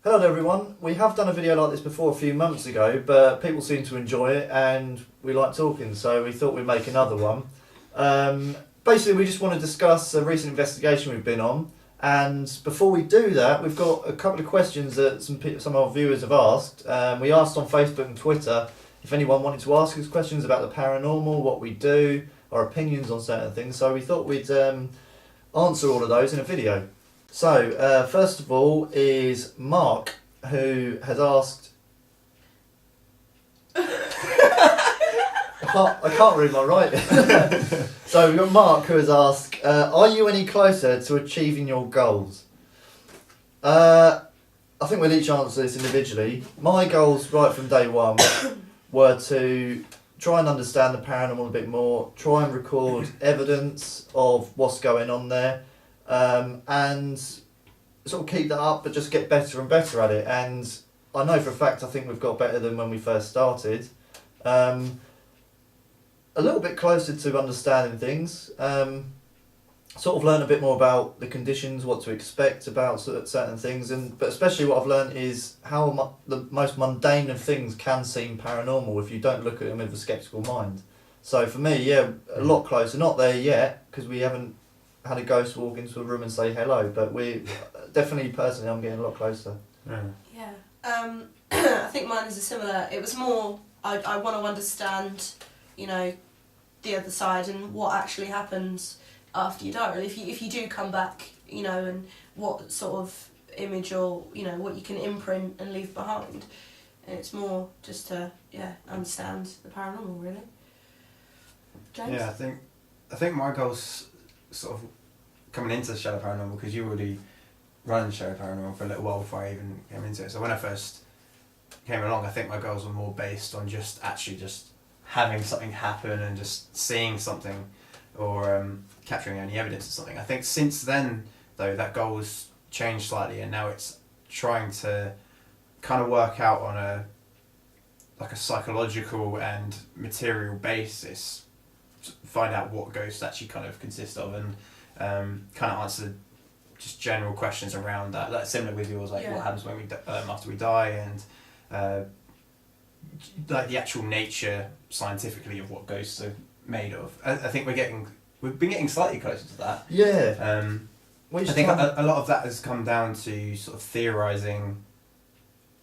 Hello everyone, we have done a video like this before a few months ago, but people seem to enjoy it and we like talking, so we thought we'd make another one. Basically we just want to discuss a recent investigation we've been on, and before we do that we've got a couple of questions that some of our viewers have asked. We asked on Facebook and Twitter if anyone wanted to ask us questions about the paranormal, what we do, our opinions on certain things, so we thought we'd answer all of those in a video. So, first of all is Mark, who has asked... I can't read my writing. So we've got Mark, who has asked, are you any closer to achieving your goals? I think we'll each answer this individually. My goals right from day one were to try and understand the paranormal a bit more, try and record evidence of what's going on there, and sort of keep that up, but just get better and better at it. And I know for a fact I think we've got better than when we first started. A little bit closer to understanding things. Sort of learn a bit more about the conditions, what to expect about certain things, but especially what I've learned is how the most mundane of things can seem paranormal if you don't look at them with a sceptical mind. So for me, yeah, a lot closer. Not there yet, because we haven't had a ghost walk into a room and say hello, but we definitely, personally, I'm getting a lot closer. Yeah. I think mine is a similar. It was more, I want to understand, the other side and what actually happens after you die. Really, if you do come back, and what sort of image or what you can imprint and leave behind. And it's more just to understand the paranormal, really. James? Yeah, I think my goals sort of coming into Shadow Paranormal, because you already run Shadow Paranormal for a little while before I even came into it. So when I first came along, I think my goals were more based on just having something happen and just seeing something, or capturing any evidence of something. I think since then, though, that goal's changed slightly, and now it's trying to kind of work out on a psychological and material basis, find out what ghosts actually kind of consist of, and kind of answer just general questions around that. That's similar with yours, what happens when we after we die, and like the actual nature scientifically of what ghosts are made of. I think we've been getting slightly closer to that. Yeah. I think a lot of that has come down to sort of theorising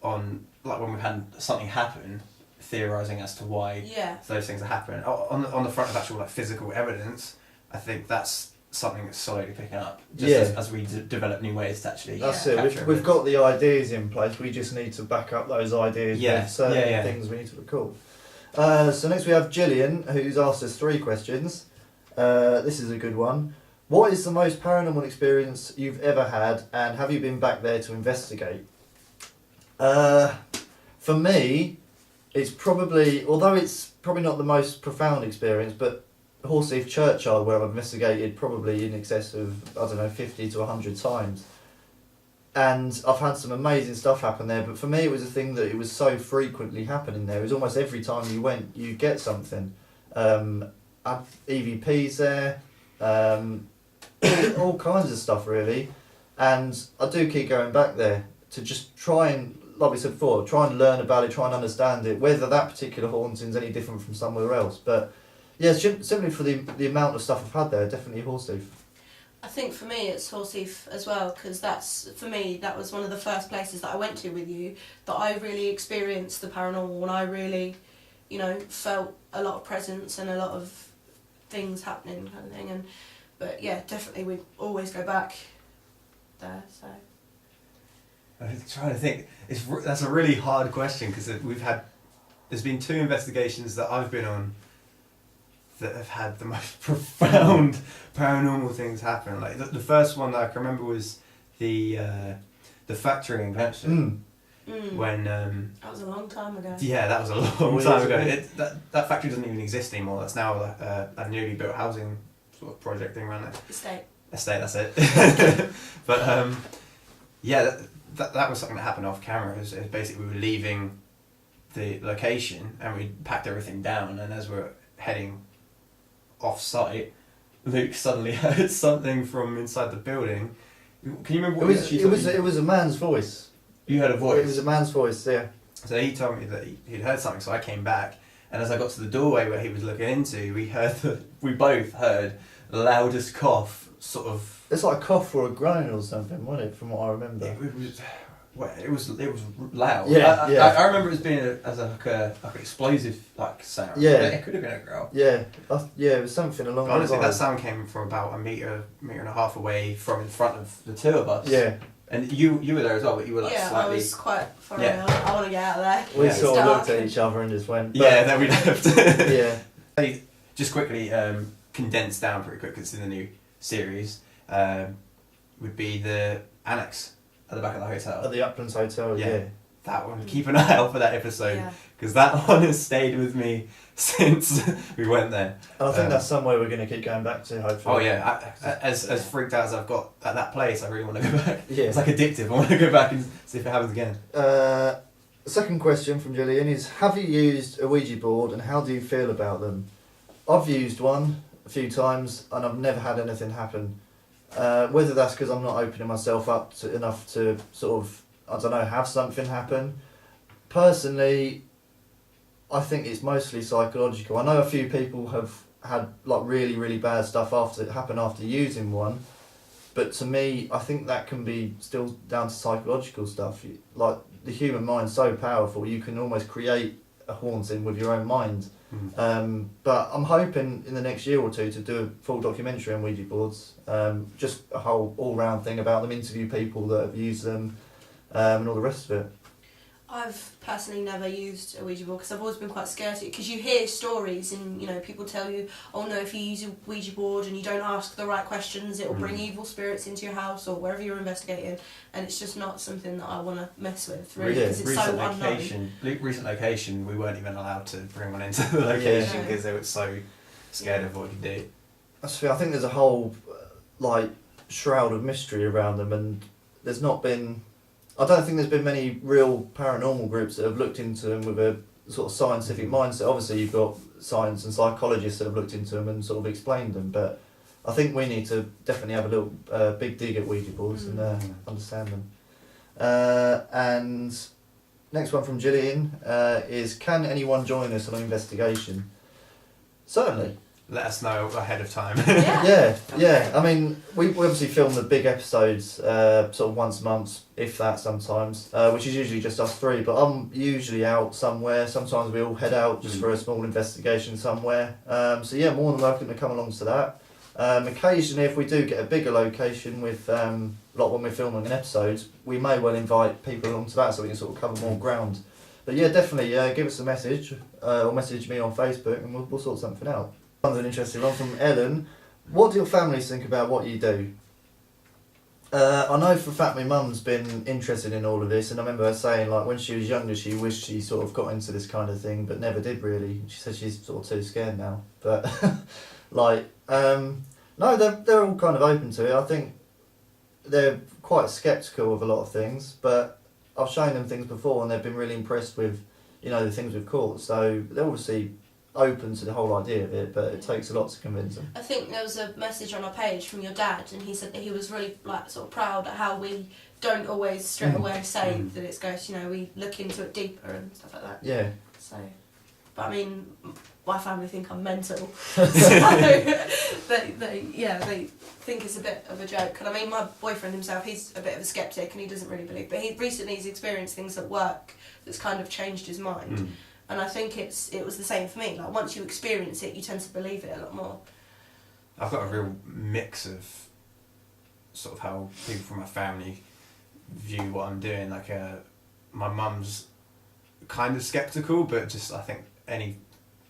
on, like when we've had something happen, theorising as to why those things are happening. On the front of actual physical evidence, I think that's something that's slowly picking up. As we develop new ways to actually capture it. We've got the ideas in place, we just need to back up those ideas with certain things we need to record. So next we have Gillian, who's asked us 3 questions. This is a good one. What is the most paranormal experience you've ever had, and have you been back there to investigate? For me, it's probably, although it's probably not the most profound experience, but Horseheath Churchyard, where I've investigated probably in excess of, 50 to 100 times. And I've had some amazing stuff happen there, but for me it was a thing that it was so frequently happening there. It was almost every time you went, you get something. EVPs there, all kinds of stuff really. And I do keep going back there to just try and, like we said before, try and learn about it, try and understand it, whether that particular haunting is any different from somewhere else. But yeah, simply for the amount of stuff I've had there, definitely Horseheath. I think for me it's Horseheath as well, because that was one of the first places that I went to with you that I really experienced the paranormal, and I really, felt a lot of presence and a lot of things happening kind of thing. But yeah, definitely we always go back there. So I'm trying to think. That's a really hard question, because there's been 2 investigations that I've been on that have had the most profound paranormal things happen. Like the first one that I can remember was the factory in Glensham. When that was a long time ago. Yeah, that was a long time ago. That factory doesn't even exist anymore. That's now a newly built housing sort of project thing around there. Estate, that's it. But that was something that happened off camera. It was basically we were leaving the location and we packed everything down, and as we're heading off site, Luke suddenly heard something from inside the building. Can you remember what it was a man's voice. You heard a voice. It was a man's voice, yeah. So he told me that he'd heard something, so I came back, and as I got to the doorway where he was looking into, we both heard the loudest cough, sort of... It's like a cough or a groan or something, wasn't it, from what I remember? It was loud. Yeah, I remember it as being like an explosive sound. Yeah. But it could have been a growl. Yeah, it was something along those Honestly, that lines. sound came from about a metre and a half away from in front of the two of us. Yeah. And you were there as well, but you were yeah, slightly... I was quite far Yeah. away. I want to get out of there. We Yeah. sort of It's looked dark. at each other and just went... Yeah, then we left. Yeah. Just quickly, condensed down pretty quick, 'cause it's in the new series, would be the annex at the back of the hotel. At the Uplands Hotel, yeah. That one, keep an eye out for that episode, Yeah. because that one has stayed with me since we went there. And I think that's somewhere we're going to keep going back to, hopefully. Oh yeah, as freaked out as I've got at that place, I really want to go back. Yeah. It's like addictive. I want to go back and see if it happens again. Second question from Gillian is, have you used a Ouija board and how do you feel about them? I've used one a few times and I've never had anything happen. Whether that's because I'm not opening myself up enough to sort of, I don't know, have something happen. Personally, I think it's mostly psychological. I know a few people have had like really, really bad stuff happen after using one. But to me, I think that can be still down to psychological stuff. Like, the human mind's so powerful, you can almost create a haunting with your own mind. But I'm hoping in the next year or two to do a full documentary on Ouija boards. Just a whole all-round thing about them, interview people that have used them, and all the rest of it. I've personally never used a Ouija board because I've always been quite scared of it, because you hear stories and people tell you, oh no, if you use a Ouija board and you don't ask the right questions, it will bring evil spirits into your house or wherever you're investigating, and it's just not something that I want to mess with really, because it's so unknown. Recent location, we weren't even allowed to bring one into the location Yeah. because they were so scared of what we could do. I think there's a whole shroud of mystery around them, and there's not been... I don't think there's been many real paranormal groups that have looked into them with a sort of scientific mindset. Obviously, you've got science and psychologists that have looked into them and sort of explained them, but I think we need to definitely have a little big dig at Ouija boards and understand them. And next one from Gillian is, can anyone join us on an investigation? Certainly. Let us know ahead of time. Yeah. I mean, we obviously film the big episodes sort of once a month, if that sometimes, which is usually just us three, but I'm usually out somewhere. Sometimes we all head out just for a small investigation somewhere. So yeah, more than welcome to come along to that. Occasionally, if we do get a bigger location with, like when we're filming an episode, we may well invite people along to that so we can sort of cover more ground. But yeah, definitely give us a message or message me on Facebook and we'll sort something out. An interesting one from Ellen. What do your families think about what you do? I know for a fact my mum's been interested in all of this, and I remember her saying when she was younger she wished she sort of got into this kind of thing but never did really. She said she's sort of too scared now. But no, they're all kind of open to it. I think they're quite sceptical of a lot of things, but I've shown them things before and they've been really impressed with the things we've caught. So they're obviously open to the whole idea of it, but it takes a lot to convince them. I think there was a message on our page from your dad, and he said that he was really sort of proud at how we don't always straight away say that it's ghosts. We look into it deeper and stuff like that. Yeah. So, but I mean, my family think I'm mental, so they think it's a bit of a joke. And I mean, my boyfriend himself, he's a bit of a skeptic and he doesn't really believe, but he recently has experienced things at work that's kind of changed his mind. And I think it was the same for me. Once you experience it, you tend to believe it a lot more. I've got a real mix of sort of how people from my family view what I'm doing. My mum's kind of sceptical, but just I think any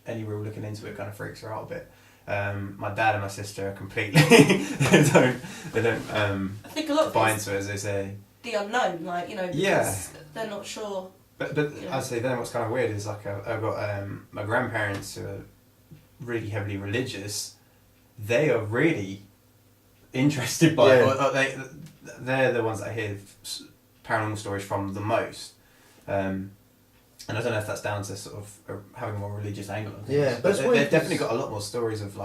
real looking into it kind of freaks her out a bit. My dad and my sister are completely they don't I think a lot of buy into it, as they say. The unknown, because they're not sure. But I'd say then what's kind of weird is I've got my grandparents who are really heavily religious. They are really interested by they're the ones that I hear paranormal stories from the most. And I don't know if that's down to sort of having a more religious angle on things. Yeah, but they've definitely got a lot more stories of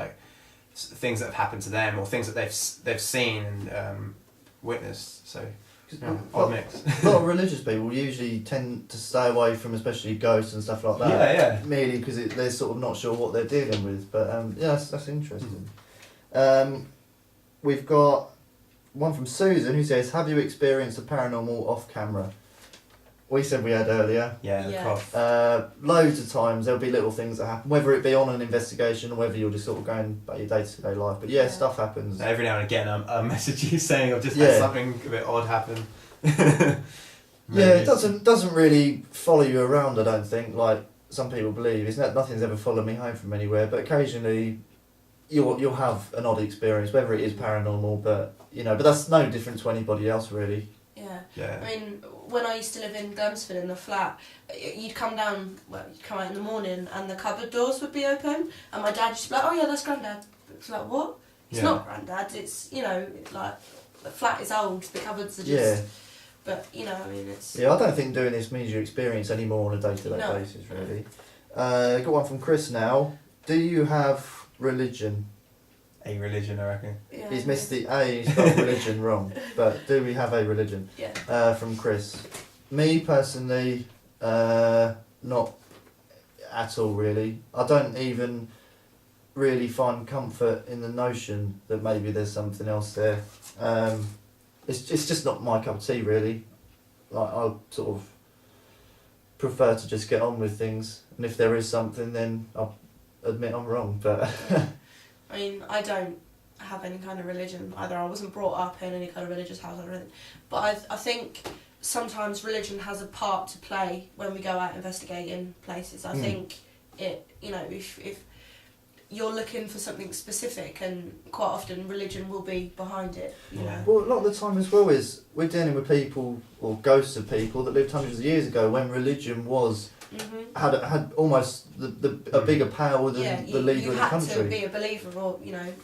things that have happened to them or things that they've seen and witnessed. So Odd mix. A lot of religious people usually tend to stay away from especially ghosts and stuff like that. Yeah. Merely because they're sort of not sure what they're dealing with. But yeah, that's interesting. We've got one from Susan who says, "Have you experienced a paranormal off camera?" We said we had earlier. Yeah, the Yeah. cough. Loads of times there'll be little things that happen, whether it be on an investigation or whether you're just sort of going about your day-to-day life. But yeah, stuff happens. Every now and again, I message you saying I've just Yeah. had something a bit odd happen. Yeah, it doesn't really follow you around, I don't think, like some people believe. Nothing's ever followed me home from anywhere, but occasionally you'll have an odd experience, whether it is paranormal, but that's no different to anybody else really. Yeah. I mean, when I used to live in Glemsford in the flat, you'd come out in the morning and the cupboard doors would be open, and my dad used to be like, "Oh yeah, that's Grandad." It's like, what? It's not Grandad, it's, like, the flat is old, the cupboards are just... Yeah. But, I mean, it's... Yeah, I don't think doing this means you experience any more on a day-to-day basis, really. Got one from Chris now. Do you have religion? A religion, I reckon. Yeah, He's missed the A, he's got religion wrong. But do we have a religion? Yeah. From Chris. Me, personally, not at all, really. I don't even really find comfort in the notion that maybe there's something else there. It's just not my cup of tea, really. Like, I sort of prefer to just get on with things, and if there is something, then I'll admit I'm wrong. But I mean, I don't have any kind of religion either. I wasn't brought up in any kind of religious house or anything. But I think sometimes religion has a part to play when we go out investigating places. I think if you're looking for something specific, and quite often religion will be behind it. Well, a lot of the time as well is we're dealing with people or ghosts of people that lived hundreds of years ago when religion was had almost a bigger power than the leader of the country. You had to be a believer, or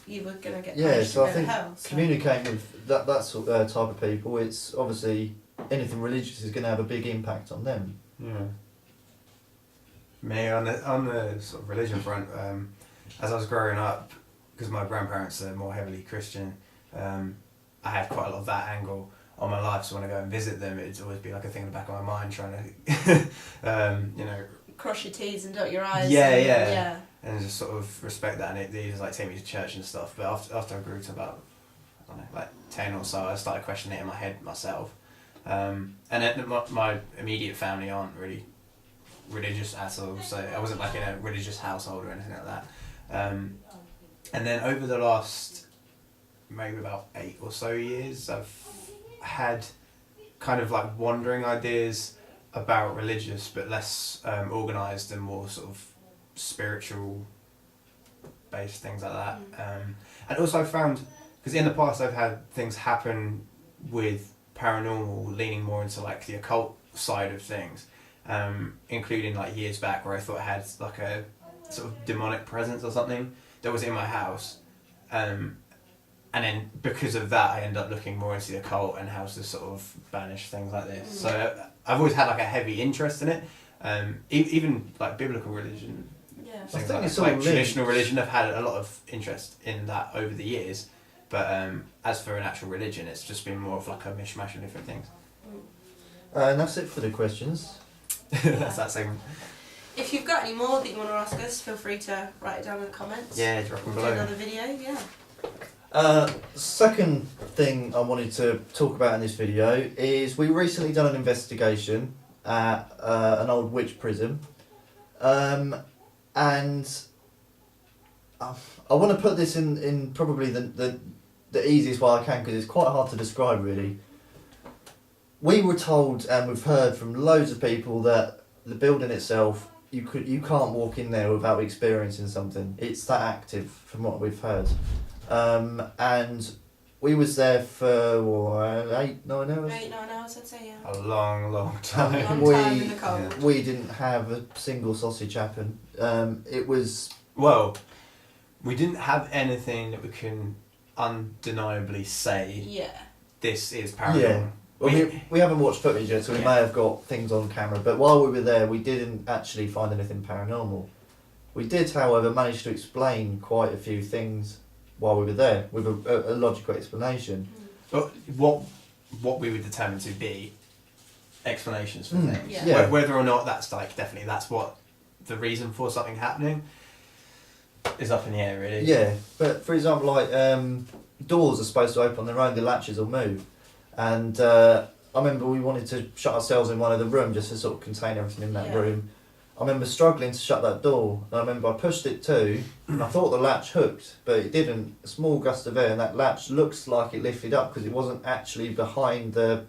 you were going to get punished so I think hell. So. Communicating with that sort of type of people, it's obviously anything religious is going to have a big impact on them. Yeah. Me on the sort of religion front. As I was growing up, because my grandparents are more heavily Christian, I had quite a lot of that angle on my life. So when I go and visit them, it'd always be like a thing in the back of my mind, trying to, cross your T's and dot your I's. Yeah. And just sort of respect that, and they just like take me to church and stuff. But after I grew to about, I don't know, like 10 or so, I started questioning it in my head myself. And then my immediate family aren't really religious at all, so I wasn't like in a religious household or anything like that. And then over the last maybe about 8 or so years, I've had kind of like wandering ideas about religious but less organised and more sort of spiritual based things like that. And also I found, because in the past I've had things happen with paranormal leaning more into like the occult side of things, including like years back where I thought I had like a sort of demonic presence or something that was in my house, and then because of that I end up looking more into the occult and how to sort of banish things like this. So I've always had like a heavy interest in it, even like biblical religion, things like traditional religion. I've had a lot of interest in that over the years, but as for an actual religion, it's just been more of like a mishmash of different things. And that's it for the questions. That's that segment. If you've got any more that you want to ask us, feel free to write it down in the comments. Yeah, drop them below. Do another video, yeah. Second thing I wanted to talk about in this video is we recently done an investigation at an old witch prison, and I want to put this in probably the easiest way I can, because it's quite hard to describe really. We were told, and we've heard from loads of people, that the building itself, you can't walk in there without experiencing something. It's that active, from what we've heard. And we was there for 8, 9 hours. 8, 9 hours, I'd say, yeah. A long time. Long time in the cold. We didn't have a single sausage happen. It was... Well, we didn't have anything that we can undeniably say, this is paranormal. Yeah. Well, we haven't watched footage yet, so we may have got things on camera, but while we were there, we didn't actually find anything paranormal. We did, however, manage to explain quite a few things while we were there, with a logical explanation. But what what we would determine to be explanations for Mm. things. Yeah. Yeah. Whether or not that's definitely that's what the reason for something happening is up in the air, really. Yeah, but for example, like doors are supposed to open on their own, the latches will move, and I remember we wanted to shut ourselves in one of the rooms just to sort of contain everything in that Yeah. room. I remember struggling to shut that door, and I remember I pushed it too, and I thought the latch hooked, but it didn't. A small gust of air, and that latch looks like it lifted up because it wasn't actually behind the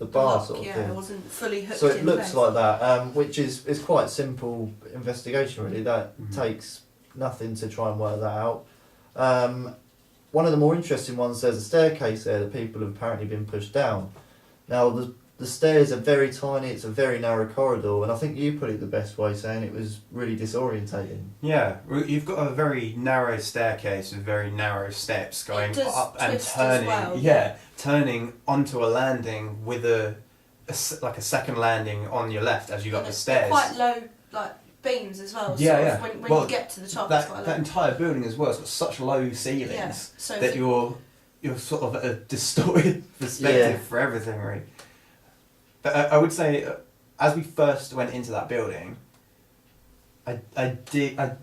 bar Lock, sort of yeah, thing. it wasn't fully hooked So it in looks place. like that, which is quite simple investigation really. That Mhm. takes nothing to try and work that out. One of the more interesting ones, there's a staircase there that people have apparently been pushed down. Now the stairs are very tiny, it's a very narrow corridor, and I think you put it the best way, saying it was really disorientating. Yeah, you've got a very narrow staircase with very narrow steps going does up and twist as turning. well. Yeah, turning onto a landing with like a second landing on your left as you got And the it's stairs. quite low, like beams as well. Yeah, sort yeah. Of, when Well, you get to the top, it's quite that low. entire building as well has got such low ceilings Yeah. So that if you're sort of at a distorted perspective Yeah. for everything, right? But I would say, as we first went into that building, I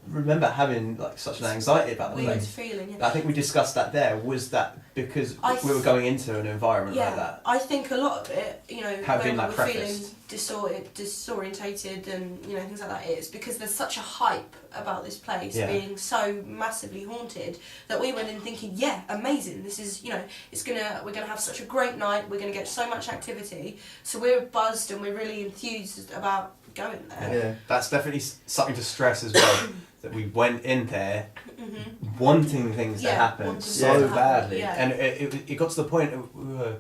remember having like such an anxiety about the weird place. feeling. I think we discussed that there. Was that because we were going into an environment like that? I think a lot of it, Had been, when like, we're feeling prefaced. disorientated and things like that, it's because there's such a hype about this place Yeah. being so massively haunted that we went in thinking, yeah, amazing. This is, we're gonna have such a great night. We're gonna get so much activity. So we're buzzed and we're really enthused about going there. Yeah. That's definitely something to stress as well. That we went in there Mhm. wanting things to Yeah, happen wanting so things to happen, badly, yeah. and it got to the point that we were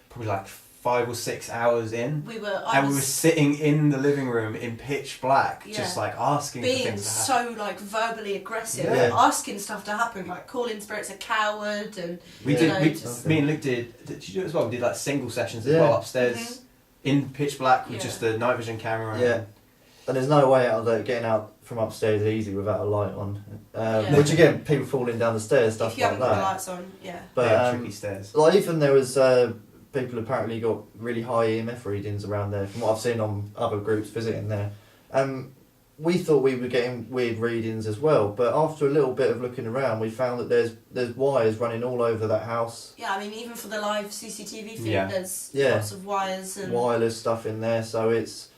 probably like 5 or 6 hours in, We were. and we were sitting in the living room in pitch black, Yeah. just like asking for being things to happen. so like verbally aggressive, Yeah. asking stuff to happen, like calling spirits a coward, and We Yeah. did. know, We, just- Me and Luke did you do it as well? We did like single sessions as Yeah. well upstairs Mhm. in pitch black with Yeah. just the night vision camera. Yeah. And, And there's no way out of that, getting out from upstairs easy without a light on. Yeah. Which again, people falling down the stairs, stuff if you like haven't got the that. lights on, yeah. But yeah, tricky stairs. like even there was people apparently got really high EMF readings around there from what I've seen on other groups visiting there. We thought we were getting weird readings as well, but after a little bit of looking around, we found that there's wires running all over that house, Yeah, I mean, even for the live CCTV feed, Yeah. there's Yeah. lots of wires and wireless stuff in there. So it's,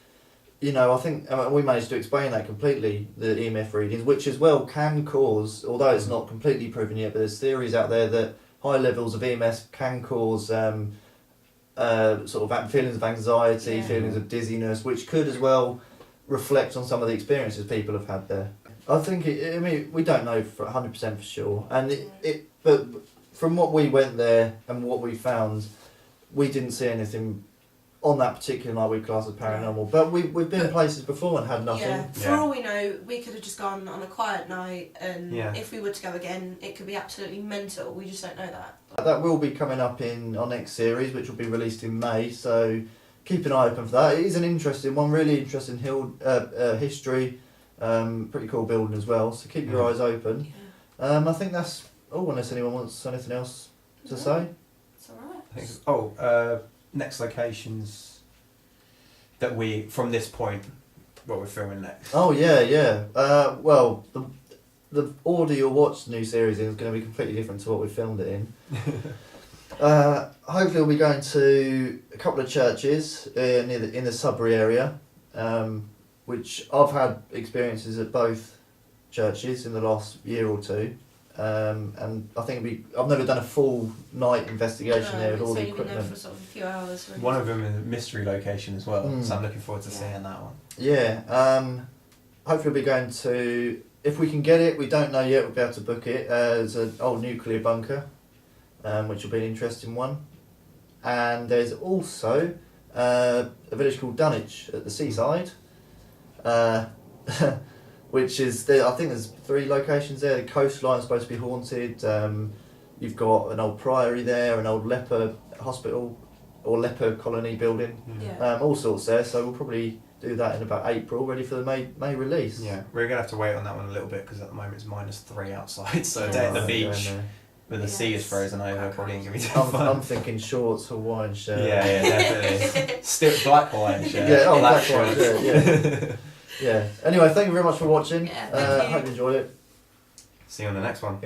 I think we managed to explain that completely, the EMF readings, which as well can cause, although it's not completely proven yet, but there's theories out there that high levels of EMS can cause sort of feelings of anxiety, Yeah. feelings of dizziness, which could as well reflect on some of the experiences people have had there. I think we don't know for 100% for sure, and but from what we went there and what we found, we didn't see anything on that particular night we class as paranormal. But we've been places before and had nothing. yeah. For Yeah. all we know, we could have just gone on a quiet night, and Yeah. if we were to go again, it could be absolutely mental. We just don't know that. That will be coming up in our next series, which will be released in May. So keep an eye open for that. It is an interesting one, really interesting history. Pretty cool building as well. So keep your eyes open. Yeah. I think that's all. Unless anyone wants anything else to No, say. It's alright. I think, next locations that we from this point, what we're filming next. Oh yeah. Well, the order you'll watch the new series in is going to be completely different to what we filmed it in. Hopefully we'll be going to a couple of churches in the Sudbury area, which I've had experiences at both churches in the last year or two, and I think I've never done a full night investigation there with all the It's only been there equipment. for sort of a few hours. Really. One of them is a mystery location as well, Mm. so I'm looking forward to Yeah. seeing that one. Yeah, hopefully we'll be going to, if we can get it, we don't know yet, we'll be able to book it. There's an old nuclear bunker, which will be an interesting one. And there's also a village called Dunwich at the seaside, which is, I think there's 3 locations there. The coastline's supposed to be haunted. You've got an old priory there, an old leper hospital or leper colony building. Yeah. All sorts there, so we'll probably do that in about April, ready for the May release. Yeah, we're gonna have to wait on that one a little bit because at the moment it's -3 outside, so a Yeah. day at the Right, beach yeah, no. But the sea is Yes. frozen over, probably ain't gonna be too I'm fun. thinking shorts, Hawaiian shirt. Yeah, definitely. Still black Hawaiian shirt. Yeah, oh, black black Hawaiian shorts. shirt, yeah. Anyway, thank you very much for watching. Yeah, thank you. Hope you enjoyed it. See you on the next one.